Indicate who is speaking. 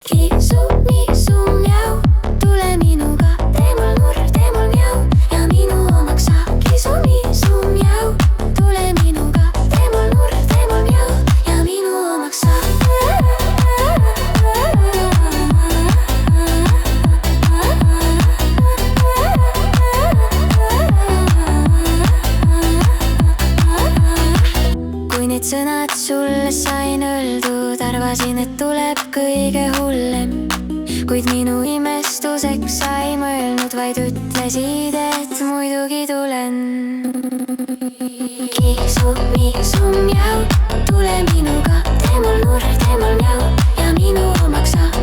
Speaker 1: Kisu, misu, mjau, tule minuga, tee mul nurr, tee mul mjau ja minu omaks sa. Kisu, misu, mjau, tule minuga, tee mul nurr, tee mul mjau ja minu omaks sa. Kui need sõnad sulle sain öeldud, arvasin, et tuleb kõige hullem. Kuid minu imestuseks sa ei mõelnud, vaid ütlesid, et muidugi tulen. Kisu, misu, mjau, tule minuga, tee mul nurr, tee mul mjau ja minu omaks sa.